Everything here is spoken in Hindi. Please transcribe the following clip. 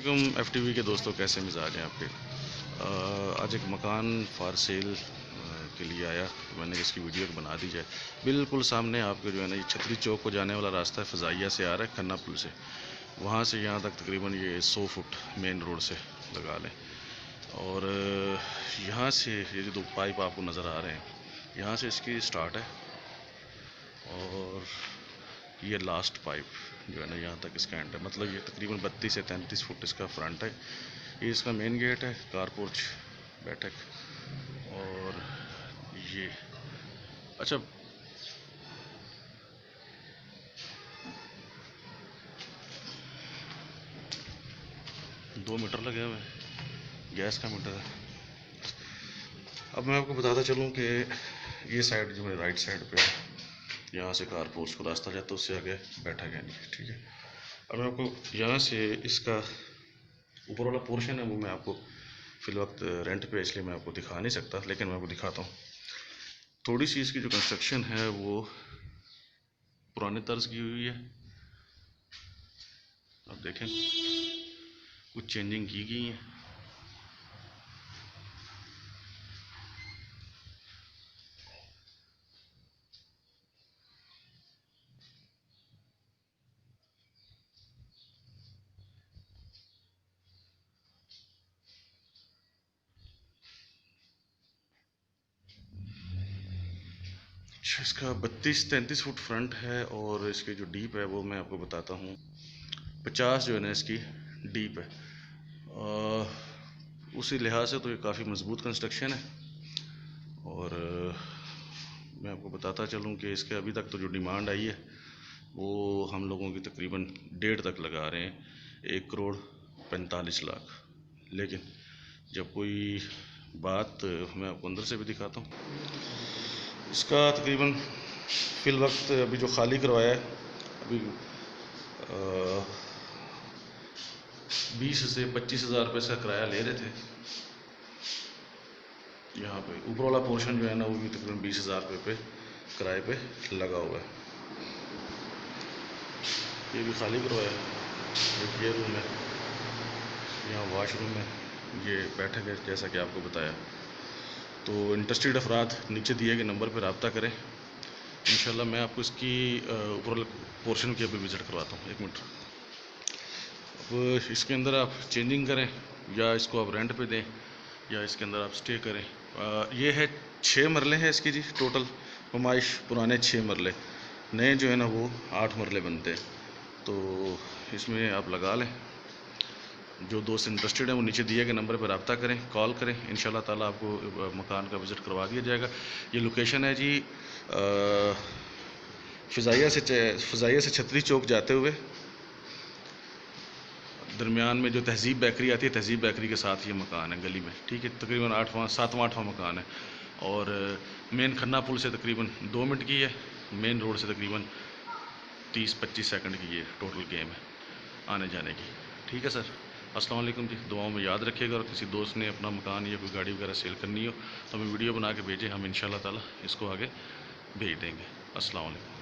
वालेकुम एफटीवी के दोस्तों, कैसे मिजाज हैं आपके। आज एक मकान फॉर सेल के लिए आया, तो मैंने इसकी वीडियो बना दी जाए। बिल्कुल सामने आपके जो है ना, ये छतरी चौक को जाने वाला रास्ता है, फ़ज़ाइया से आ रहा है, खन्ना पुल से। वहाँ से यहाँ तक तकरीबन ये 100 फुट मेन रोड से लगा लें। और यहाँ से ये जो दो पाइप आपको नज़र आ रहे हैं, यहाँ से इसकी स्टार्ट है और ये लास्ट पाइप जो है ना, यहाँ तक इसका एंड है। मतलब ये तकरीबन 32 से 33 फुट इसका फ्रंट है। ये इसका मेन गेट है, कार पोर्च, बैठक। और ये अच्छा, 2 मीटर लगे हुए हैं, गैस का मीटर है। अब मैं आपको बताता चलूँ कि ये साइड जो है राइट साइड पे है, यहाँ से कार पोर्च को रास्ता जाता है, उससे आगे बैठक है नहीं, ठीक है। अब मैं आपको यहाँ से इसका ऊपर वाला पोर्शन है वो मैं आपको फिल वक्त रेंट पे, इसलिए मैं आपको दिखा नहीं सकता, लेकिन मैं आपको दिखाता हूँ। थोड़ी सी इसकी जो कंस्ट्रक्शन है वो पुराने तर्ज की हुई है। आप देखें, कुछ चेंजिंग की गई है। इसका 32-33 फुट फ्रंट है और इसकी जो डीप है वो मैं आपको बताता हूँ, 50 जो है ना इसकी डीप है। उसी लिहाज से तो ये काफ़ी मजबूत कंस्ट्रक्शन है। और मैं आपको बताता चलूँ कि इसके अभी तक तो जो डिमांड आई है वो हम लोगों की तकरीबन 1.5 तक लगा रहे हैं, 1,45,00,000। लेकिन जब कोई बात, मैं आपको अंदर से भी दिखाता हूँ। इसका तकरीबन फिल वक्त अभी जो खाली करवाया है, अभी 20 से 25 हज़ार रुपये इसका किराया ले रहे थे। यहाँ पे ऊपर वाला पोर्शन जो है ना, वो भी तकरीबन 20 हज़ार रुपये पे किराए पे लगा हुआ है। ये भी खाली करवाया है। एक ये रूम है, यहाँ वाशरूम है, ये बैठक है, जैसा कि आपको बताया। तो इंटरेस्टेड अफराद नीचे दिए गए नंबर पर रब्ता करें। इंशाल्लाह मैं आपको इसकी ऊपर पोर्शन की अभी विज़िट करवाता हूँ। 1 मिनट। अब इसके अंदर आप चेंजिंग करें या इसको आप रेंट पे दें या इसके अंदर आप स्टे करें। ये है 6 मरले हैं इसकी जी टोटल नुमाइश। पुराने 6 मरले, नए जो है ना वो 8 मरले बनते हैं। तो इसमें आप लगा लें। जो दोस्त इंटरेस्टेड हैं वो नीचे दिए गए नंबर पर रब्ता करें, कॉल करें। इंशाल्लाह ताला आपको मकान का विज़िट करवा दिया जाएगा। ये लोकेशन है जी फ़ज़ाइया से छतरी चौक जाते हुए दरमियान में जो तहज़ीब बेकरी आती है, तहज़ीब बेकरी के साथ ये मकान है गली में, ठीक है। तकरीबन 7वां मकान है। और मेन खन्ना पुल से तकरीबन 2 मिनट की है, मेन रोड से तकरीबन 30-25 सेकंड की ये टोटल गेम है आने जाने की, ठीक है सर। अस्सलाम वालेकुम जी, दुआओं में याद रखिएगा। और किसी दोस्त ने अपना मकान या कोई गाड़ी वगैरह सेल करनी हो तो हमें वीडियो बना के भेजें, हम इंशाल्लाह ताला इसको आगे भेज देंगे। अस्सलाम वालेकुम।